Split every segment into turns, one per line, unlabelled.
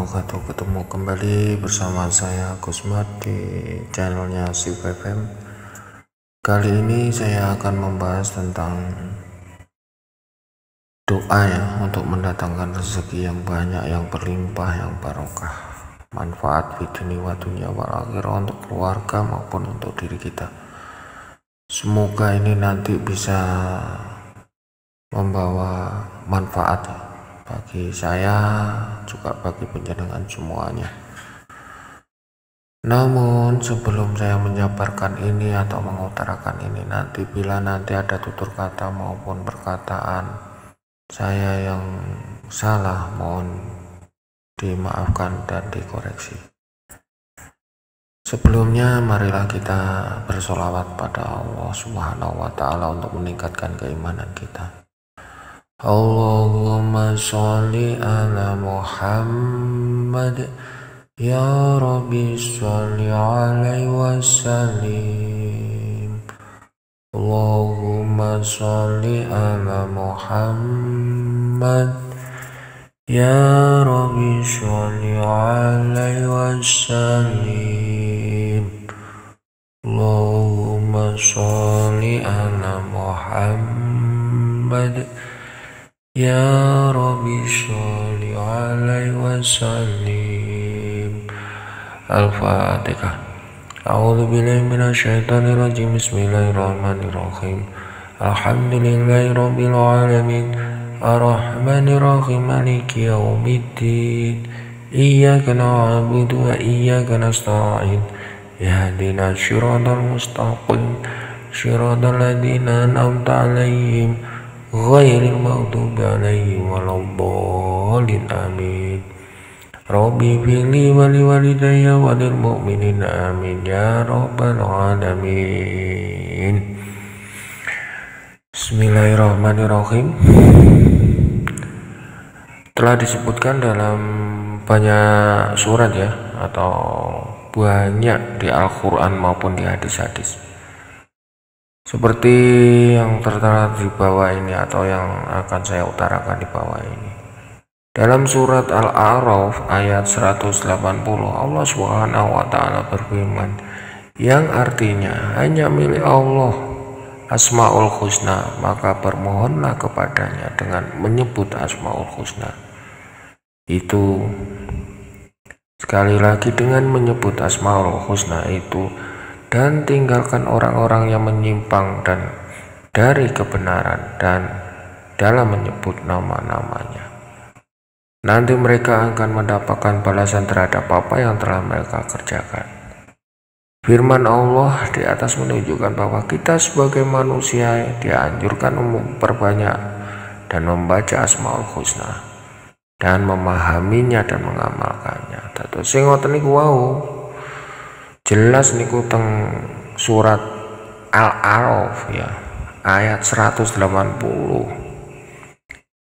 wabarakatuh. Ketemu kembali bersama saya Gusmat di channelnya SIP-FM. Kali ini saya akan membahas tentang doa ya, untuk mendatangkan rezeki yang banyak, yang berlimpah, yang barokah, manfaat di dunia wal akhirah untuk keluarga maupun untuk diri kita. Semoga ini nanti bisa membawa manfaat ya, bagi saya juga bagi penjenengan semuanya. Namun sebelum saya menjabarkan ini atau mengutarakan ini, bila nanti ada tutur kata maupun perkataan saya yang salah, mohon dimaafkan dan dikoreksi. Sebelumnya marilah kita bersolawat pada Allah Subhanahu wa Ta'ala untuk meningkatkan keimanan kita. Allahumma sholli ala Muhammad, ya Rabbi sholli alaihi wasallim. Allahumma sholli ala Muhammad, ya Rabbi sholli alaihi wasallim. Allahumma sholli ala Muhammad, ya Rabbi sholli alaihi wasallim. Al-Fatihah. A'udzu billahi minasyaitonir rajim. Bismillahirrahmanirrahim. Alhamdulillahi rabbil alamin. Arrahmanir rahim. Maliki yaumiddin. Iyyaka na'budu wa iyyaka nasta'in. Ihdinas shiratal mustaqim. Shiratal ladzina an'amta 'alaihim ghairil maghdubi 'alaihim waladdallin. Amin. Rabbi fili wali walidayya walil mu'minina amin ya rabbal alamin. Bismillahirrahmanirrahim. Telah disebutkan dalam banyak surat ya, atau banyak di Al-Quran maupun di hadis-hadis, seperti yang tertera di bawah ini atau yang akan saya utarakan di bawah ini. Dalam surat Al-A'raf ayat 180, Allah Subhanahu wa Ta'ala berfirman, yang artinya hanya milik Allah Asmaul Husna, maka bermohonlah kepadanya dengan menyebut Asmaul Husna. Itu sekali lagi, dengan menyebut Asmaul Husna itu, dan tinggalkan orang-orang yang menyimpang dan dari kebenaran dan dalam menyebut nama-namanya. Nanti mereka akan mendapatkan balasan terhadap apa yang telah mereka kerjakan. Firman Allah di atas menunjukkan bahwa kita sebagai manusia dianjurkan memperbanyak dan membaca Asmaul Husna dan memahaminya dan mengamalkannya. Dados sing ngoten niku wau jelas niku teng surat Al-A'raf ya, ayat 180.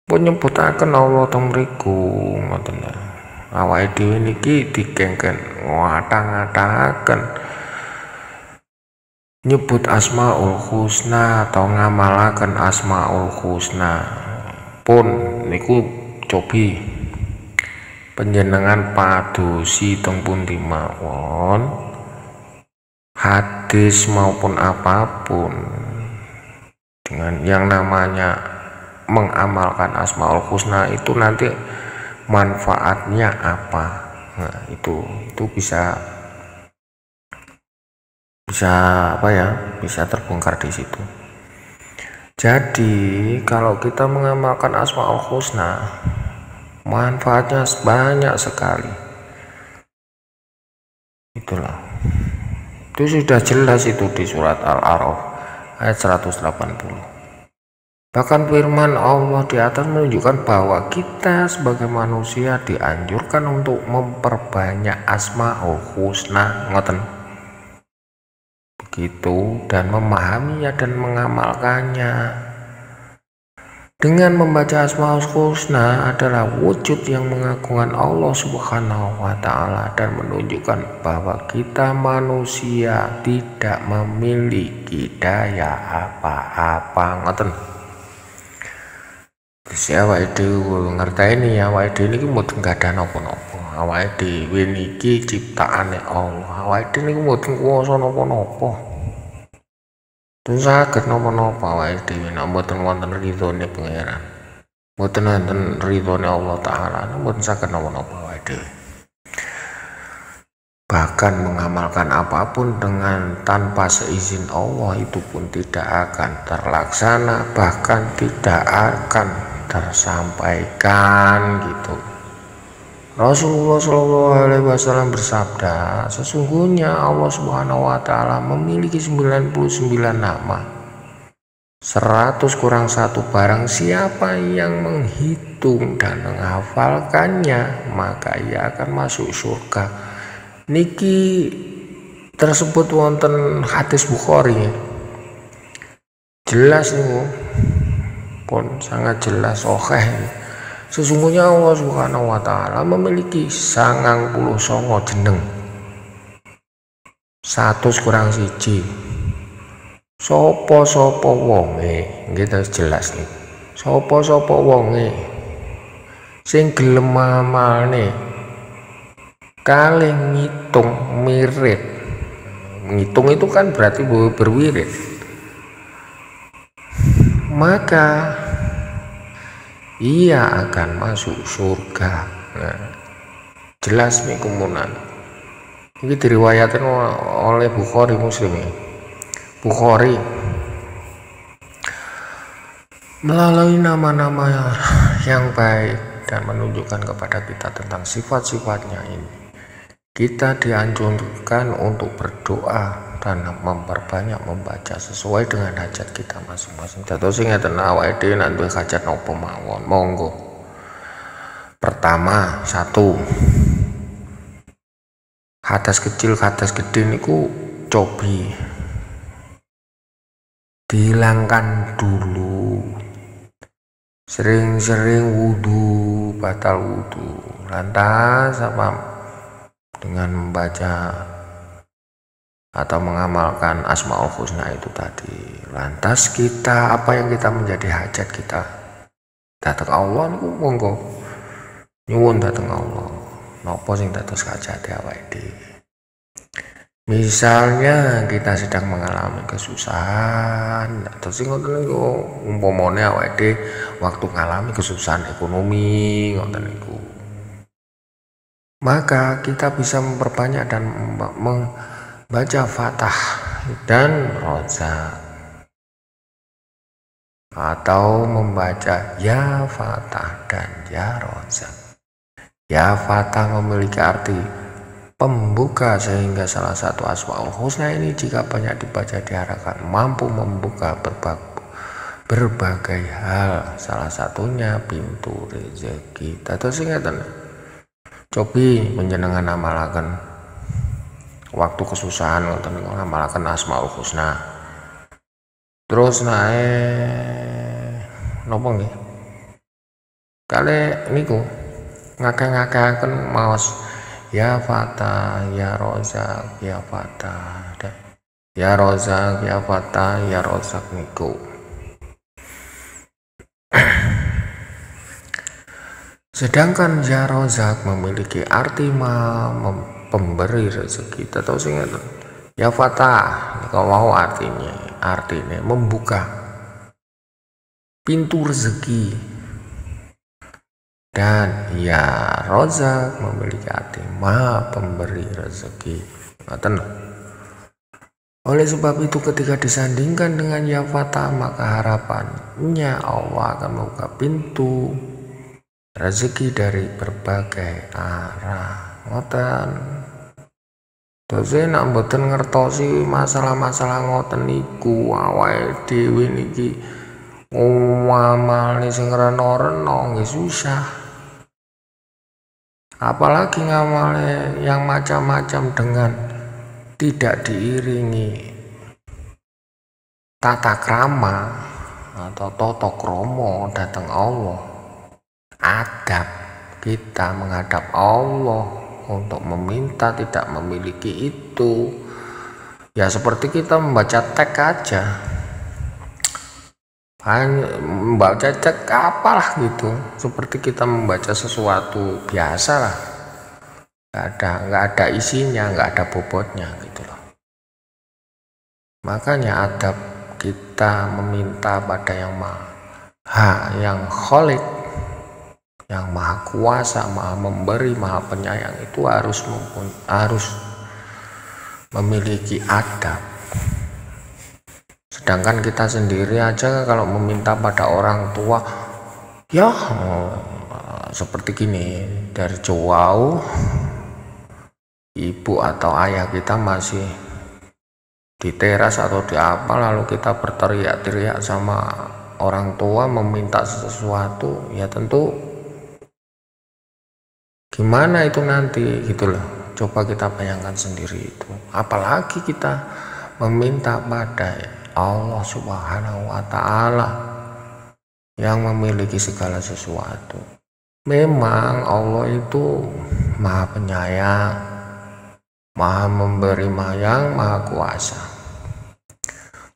Penyebutaken Allah teng mriku ngoten ya. Awake dhewe niki dikengken ngata-ngataken nyebut Asmaul Husna atau ngamalaken Asmaul Husna. Pun niku cobi panjenengan padosi teng pundi mawon, hadis maupun apapun, dengan yang namanya mengamalkan Asmaul Husna itu nanti manfaatnya apa. Nah, itu bisa apa ya, bisa terbongkar di situ. Jadi kalau kita mengamalkan Asmaul Husna, manfaatnya banyak sekali. Itulah, itu sudah jelas itu di surat Al-A'raf ayat 180. Bahkan firman Allah di atas menunjukkan bahwa kita sebagai manusia dianjurkan untuk memperbanyak Asmaul Husna, ngoten begitu, dan memahaminya dan mengamalkannya. Dengan membaca Asmaul Husna adalah wujud yang mengagungkan Allah Subhanahu wa Ta'ala dan menunjukkan bahwa kita manusia tidak memiliki daya apa-apa, ngoten. Siapa itu ngerti ini ya, awake dhewe niki mboten gadah napa-napa. awake dhewe niki ciptaane Allah. Awake dhewe niku mboten kuwasa napa-napa. Mboten saged napa-napa awake dhewe nek mboten wonten ridhone pangeran. Mboten wonten ridhone Allah taala, mboten saged napa-napa awake dhewe. Bahkan mengamalkan apapun dengan tanpa seizin Allah itu pun tidak akan terlaksana, bahkan tidak akan tersampaikan gitu. Rasulullah SAW bersabda, sesungguhnya Allah Subhanahu wa taala memiliki 99 nama. 100 kurang 1 barang siapa yang menghitung dan menghafalkannya, maka ia akan masuk surga. Niki tersebut wonten hadis Bukhari. Jelas nih, pun sangat jelas sahih. Sesungguhnya Allah Subhanahu wa taala memiliki 99 jeneng. 100 kurang 1. Sopo wonge, gitu jelas nih. Sopo wonge sing gelem amalne kali ngitung mirip. Ngitung itu kan berarti berwirid. Maka ia akan masuk surga. Nah, jelas nih kumunan. Ini diriwayatkan oleh Bukhari Muslim. Bukhari melalui nama-nama yang baik dan menunjukkan kepada kita tentang sifat-sifatnya ini, kita dianjurkan untuk berdoa dan memperbanyak membaca sesuai dengan hajat kita masing-masing. Dados sing ngeten awake dhewe nek duwe hajat napa mawon, monggo. Pertama, 1. Hadas kecil, hadas gede niku cobi dihilangkan dulu. Sering-sering wudu, batal wudu. Lantas apa? Dengan membaca atau mengamalkan Asmaul Husna itu tadi. Lantas kita, apa yang kita menjadi hajat kita datang Allah niku monggo nyuwun datang Allah. Napa sing dados hajat awake dhewe. Misalnya kita sedang mengalami kesusahan atau sing ngoten niku umpamane awake dhewe waktu ngalami kesusahan ekonomi ngoten niku. Maka kita bisa memperbanyak dan membaca Fatah dan Rozak, atau membaca Ya Fatah dan Ya Rozak. Ya Fatah memiliki arti pembuka, sehingga salah satu Asmaul Husna ini jika banyak dibaca diharapkan mampu membuka berbagai hal, salah satunya pintu rezeki. Dados ingatan cobi menjenengan amalaken waktu kesusahan ngoten niku ngamalaken Asmaul Husna. Terus napa nggih? Kale niku ngakeh-ngakehaken maos Ya Fatah, Ya Rozak, Ya Fatah, Ya Rozak, Ya Fatah, Ya Rozak niku. Sedangkan Ya Rozak memiliki arti pemberi rezeki. Tahu sing ngeten. Ya Fatah niku mau artinya membuka pintu rezeki. Dan Ya Rozak memiliki arti Maha pemberi rezeki. Ngoten. Oleh sebab itu ketika disandingkan dengan Ya Fatah, maka harapannya Allah akan membuka pintu rezeki dari berbagai arah. Ngoten. Terus nek mboten ngertosi masalah-masalah ngoten niku awake dhewe niki ngamal sing rena-rena nggih susah. Apalagi ngamalnya yang macam-macam dengan tidak diiringi tata krama atau toto kromo datang Allah. Adab kita menghadap Allah untuk meminta tidak memiliki itu. Ya seperti kita membaca teks aja. Membaca cek apalah gitu, seperti kita membaca sesuatu biasa lah. nggak ada isinya, nggak ada bobotnya gitu loh. Makanya adab kita meminta pada yang maha, yang kholik, yang maha kuasa, maha memberi, maha penyayang, itu harus memiliki adab. Sedangkan kita sendiri aja kalau meminta pada orang tua, ya seperti gini, dari jauh ibu atau ayah kita masih di teras atau di apa, lalu kita berteriak-teriak sama orang tua meminta sesuatu, ya tentu gimana itu nanti gitu loh. Coba kita bayangkan sendiri itu, apalagi kita meminta pada Allah Subhanahu wa Ta'ala yang memiliki segala sesuatu. Memang Allah itu maha penyayang, maha memberi, maha kuasa.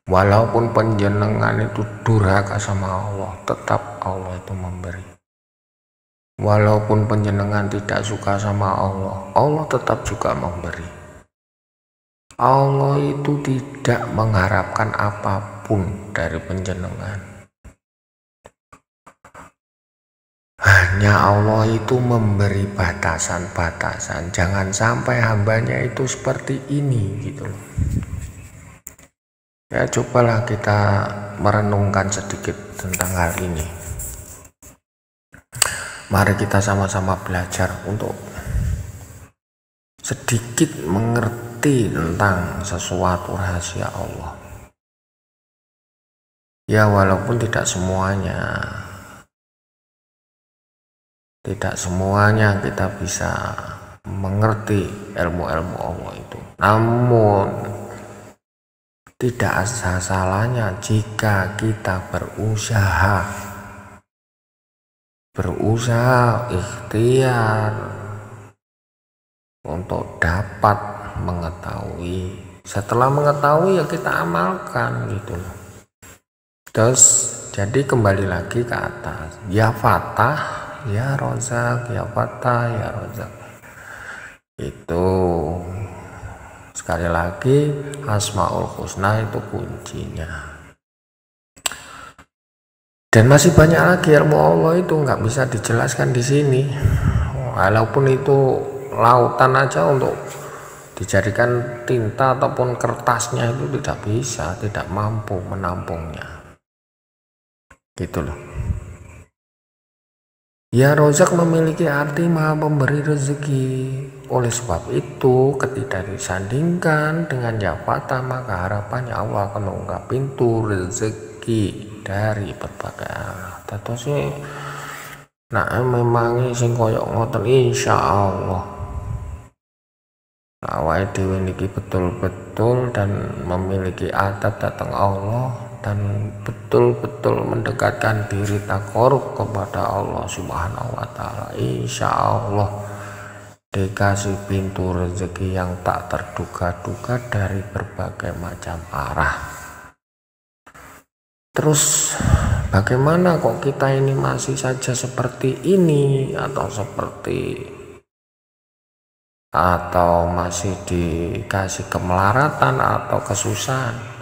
Walaupun panjenengan itu durhaka sama Allah, tetap Allah itu memberi. Walaupun panjenengan tidak suka sama Allah, Allah tetap juga memberi. Allah itu tidak mengharapkan apapun dari panjenengan. Hanya Allah itu memberi batasan-batasan, jangan sampai hambanya itu seperti ini gitu loh. Ya, cobalah kita merenungkan sedikit tentang hal ini. Mari kita sama-sama belajar untuk sedikit mengerti tentang sesuatu rahasia Allah. Ya, walaupun tidak semuanya kita bisa mengerti ilmu-ilmu Allah itu. Namun tidak salahnya jika kita berusaha ikhtiar untuk dapat mengetahui. Setelah mengetahui ya kita amalkan gitu loh. Terus jadi kembali lagi ke atas, ya Fatah ya Rozak, ya Fatah ya Rozak. Itu sekali lagi Asmaul Husna itu kuncinya. Dan masih banyak lagi ilmu Allah itu nggak bisa dijelaskan di sini. Walaupun itu lautan aja, untuk dijadikan tinta ataupun kertasnya itu tidak bisa, tidak mampu menampungnya. Gitu loh. Ya Rozak memiliki arti maha pemberi rezeki. Oleh sebab itu ketika disandingkan dengan ya Fatah, maka harapannya Allah akan membuka pintu rezeki dari berbagai arah. Tetose nah memang sing koyok ngoten insyaallah. Awake dhewe niki betul-betul dan memiliki adab datang Allah dan betul-betul mendekatkan diri takarub kepada Allah Subhanahu wa Ta'ala, insya Allah dikasih pintu rezeki yang tak terduga-duga dari berbagai macam arah. Terus bagaimana kok kita ini masih saja seperti ini, atau masih dikasih kemelaratan atau kesusahan?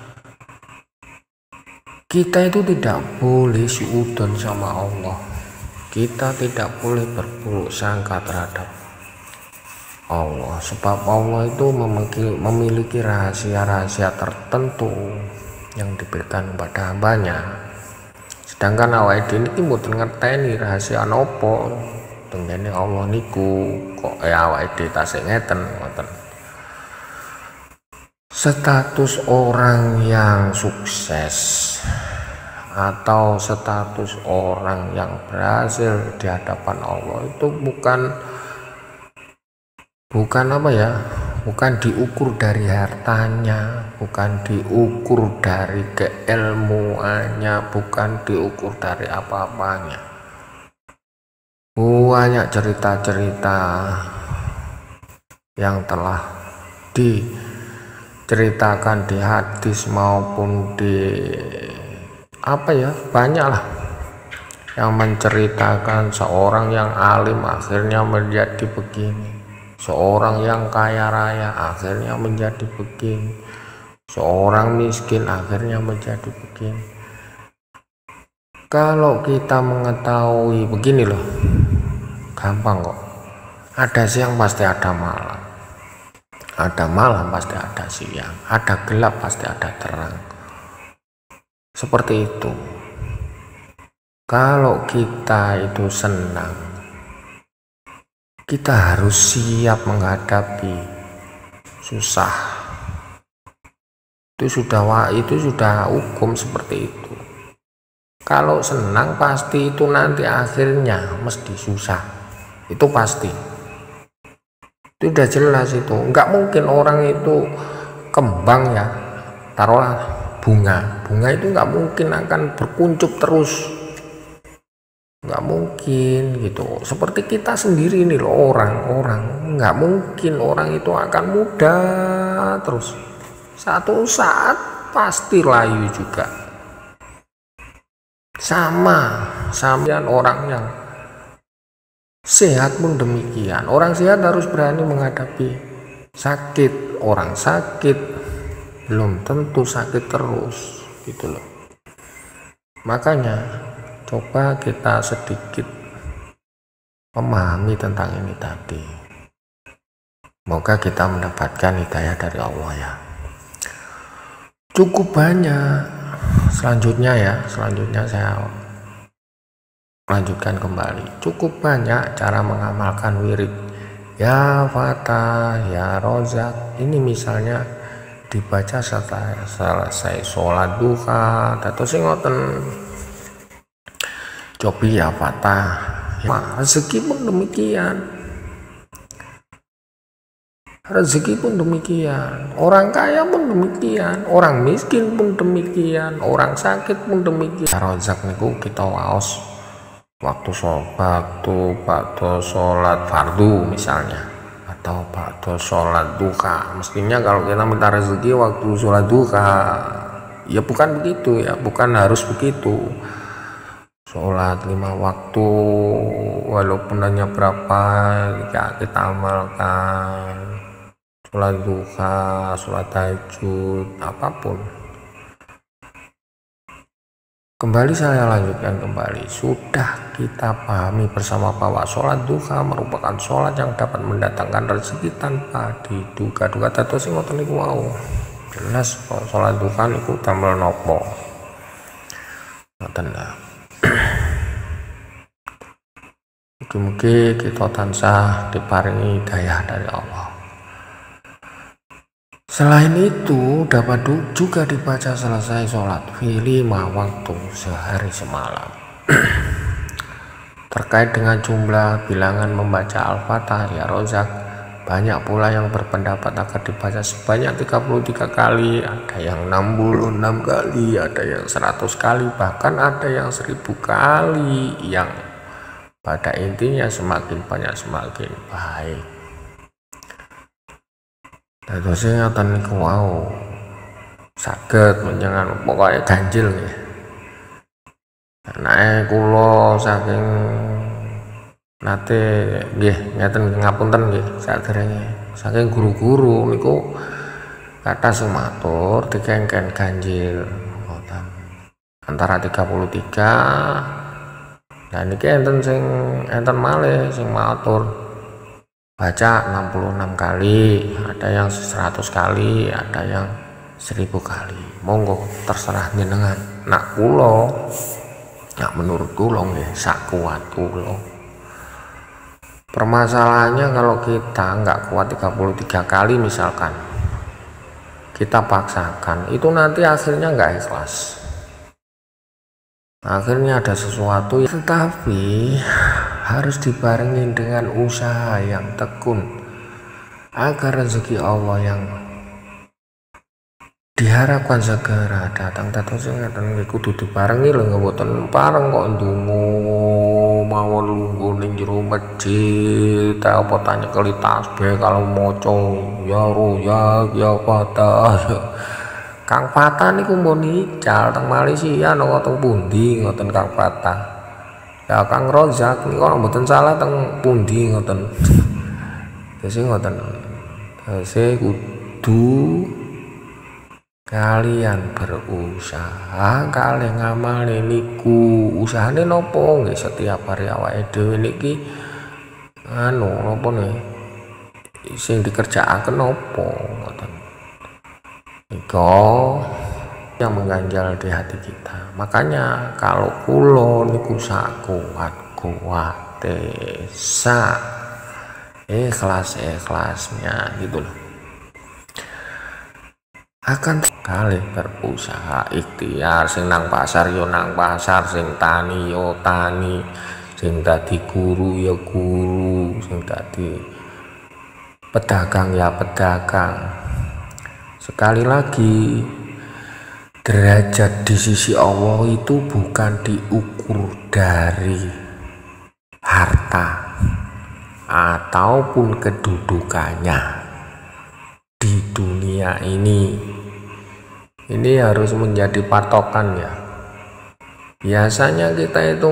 Kita itu tidak boleh suudzon sama Allah. Kita tidak boleh berburuk sangka terhadap Allah, sebab Allah itu memiliki rahasia-rahasia tertentu yang diberikan kepada hambanya. Sedangkan awake dhewe iki mboten ngerteni rahasia nopo tengene Allah niku, kok awake dhewe tasih ngeten ngoten. Status orang yang sukses atau status orang yang berhasil di hadapan Allah itu bukan diukur dari hartanya, bukan diukur dari keilmuannya, bukan diukur dari apa-apanya. Banyak cerita-cerita yang telah diceritakan di hadis maupun di banyaklah yang menceritakan seorang yang alim akhirnya menjadi begini, Seorang yang kaya raya akhirnya menjadi begini, seorang miskin akhirnya menjadi begini. Kalau kita mengetahui begini loh, gampang kok. Ada siang pasti ada malam, ada malam pasti ada siang, ada gelap pasti ada terang. Seperti itu. Kalau kita itu senang, kita harus siap menghadapi susah. Itu sudah hukum seperti itu. Kalau senang pasti itu nanti akhirnya mesti susah. Itu pasti. Itu udah jelas itu. Enggak mungkin orang itu kembang ya. Taruhlah bunga itu enggak mungkin akan berkuncup terus. Nggak mungkin gitu. Seperti kita sendiri ini loh, orang nggak mungkin orang itu akan mudah terus. Satu saat pasti layu juga. Sama orang yang sehat pun demikian. Orang sehat harus berani menghadapi sakit. Orang sakit belum tentu sakit terus gitu loh. Makanya coba kita sedikit memahami tentang ini tadi. Semoga kita mendapatkan hidayah dari Allah ya. Cukup banyak. Selanjutnya saya lanjutkan kembali. Cukup banyak cara mengamalkan wirid. Ya Fatah, ya Rozak. Ini misalnya dibaca setelah selesai sholat duha atau singoten. Cobi ya Fatah ya, rezeki pun demikian, orang kaya pun demikian, orang miskin pun demikian, orang sakit pun demikian. Rozak niku kita waos waktu sholat fardu misalnya, atau waktu sholat duha. Mestinya kalau kita minta rezeki waktu sholat duha, ya bukan begitu ya, bukan harus begitu. Sholat 5 waktu walaupun hanya berapa ya kita amalkan. Sholat duha, sholat tahajud, apapun. Kembali saya lanjutkan kembali. Sudah kita pahami bersama bahwa sholat duha merupakan sholat yang dapat mendatangkan rezeki tanpa diduga-duga. Tato sing ngoten niku wau. Jelas sholat duha niku damel nopo. Ngoten lah. Mugi-mugi kita tansah diparingi hidayah dari Allah. Selain itu dapat juga dibaca selesai sholat 5 waktu sehari semalam. Terkait dengan jumlah bilangan membaca Al-Fatah ya Rozak, banyak pula yang berpendapat akan dibaca sebanyak 33 kali, ada yang 66 kali, ada yang 100 kali, bahkan ada yang 1000 kali, yang pada intinya semakin banyak semakin baik. Terus ngoten niku wau saged menjangan pokoknya ganjil nggih. Anake kula saking nate nggih ngeten ngapunten nggih saderenge saking guru-guru niku kathah sing matur dikengken ganjil ngoten antara 33. Nah niki enten malih sing matur baca 66 kali, ada yang 100 kali, ada yang 1000 kali. Monggo terserah jenengan. Nak kula, nak menurut kula nggih sak kuat kula. Permasalahannya kalau kita nggak kuat 33 kali misalkan, kita paksakan, itu nanti akhirnya nggak ikhlas. Akhirnya ada sesuatu yang tetapi harus dibarengi dengan usaha yang tekun agar rezeki Allah yang diharapkan segera datang. Terus ngeten kudu dibarengi lho, mboten pareng kok ndonga mawon lungguh ning jero masjid apa tanya kali tasbih kalau maca ya roya ya Fatah. Kang Fatah niku mbon ical teng Malaysia napa teng pundi ngoten Kang Fatah. Ya Kang Rozak niku mboten salah teng pundi ngoten. Jadi ngoten, saya kudu kalian berusaha, kalian ngamal niku usahane nopo nggih setiap hari awake dhewe niki nopo nih sing dikerjakaken nopo ngoten. Iko yang mengganjal di hati kita. Makanya kalau kulo niku kuat ikhlasnya gitu loh, akan kali berusaha ikhtiar, sing nang pasar yo nang pasar, sing tani yo tani, sing dadi guru ya guru, sing dadi pedagang ya pedagang. Sekali lagi, derajat di sisi Allah itu bukan diukur dari harta ataupun kedudukannya di dunia ini. Ini harus menjadi patokan ya. Biasanya kita itu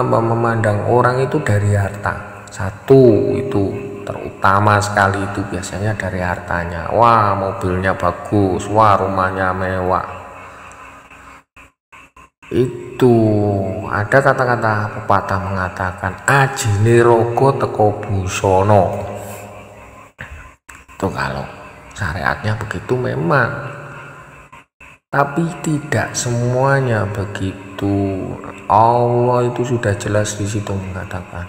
memandang orang itu dari harta. Satu itu terutama sekali itu biasanya dari hartanya. Wah, mobilnya bagus, wah rumahnya mewah. Itu ada kata-kata pepatah mengatakan ajine rogo teko busono. Itu kalau syariatnya begitu memang, tapi tidak semuanya begitu. Allah itu sudah jelas di situ mengatakan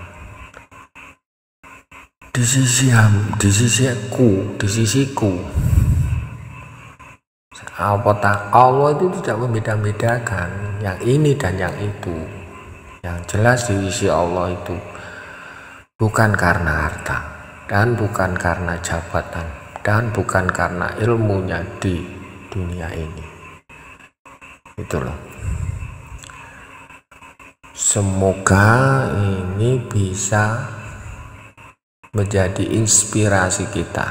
di sisiku Allah itu tidak membeda-bedakan yang ini dan yang itu. Yang jelas di sisi Allah itu bukan karena harta dan bukan karena jabatan dan bukan karena ilmunya di dunia ini. Itu loh. Semoga ini bisa menjadi inspirasi kita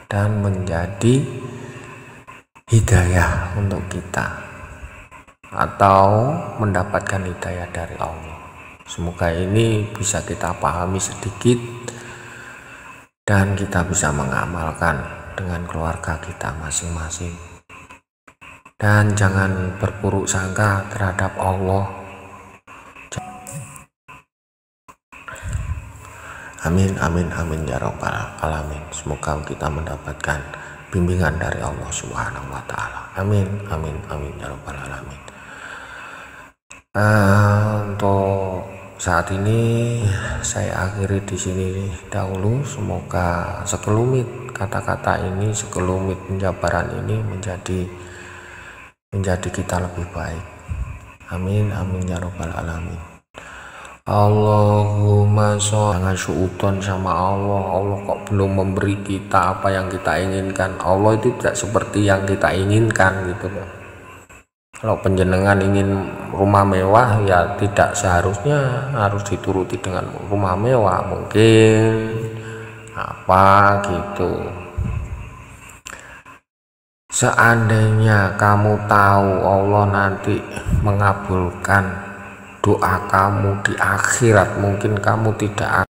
dan menjadi hidayah untuk kita, atau mendapatkan hidayah dari Allah. Semoga ini bisa kita pahami sedikit dan kita bisa mengamalkan dengan keluarga kita masing-masing. Dan jangan berburuk sangka terhadap Allah. Amin amin amin ya rabbal alamin. Semoga kita mendapatkan bimbingan dari Allah Subhanahu wa taala. Amin amin amin ya rabbal alamin. Untuk saat ini saya akhiri di sini dahulu. Semoga sekelumit kata-kata ini, sekelumit penjabaran ini menjadi kita lebih baik. Amin amin ya rabbal alamin. Allahumma sholli, jangan suudzon sama Allah. Allah kok belum memberi kita apa yang kita inginkan. Allah itu tidak seperti yang kita inginkan gitu loh. Kalau penjenengan ingin rumah mewah ya tidak seharusnya harus dituruti dengan rumah mewah, mungkin apa gitu. Seandainya kamu tahu Allah nanti mengabulkan doa kamu di akhirat, mungkin kamu tidak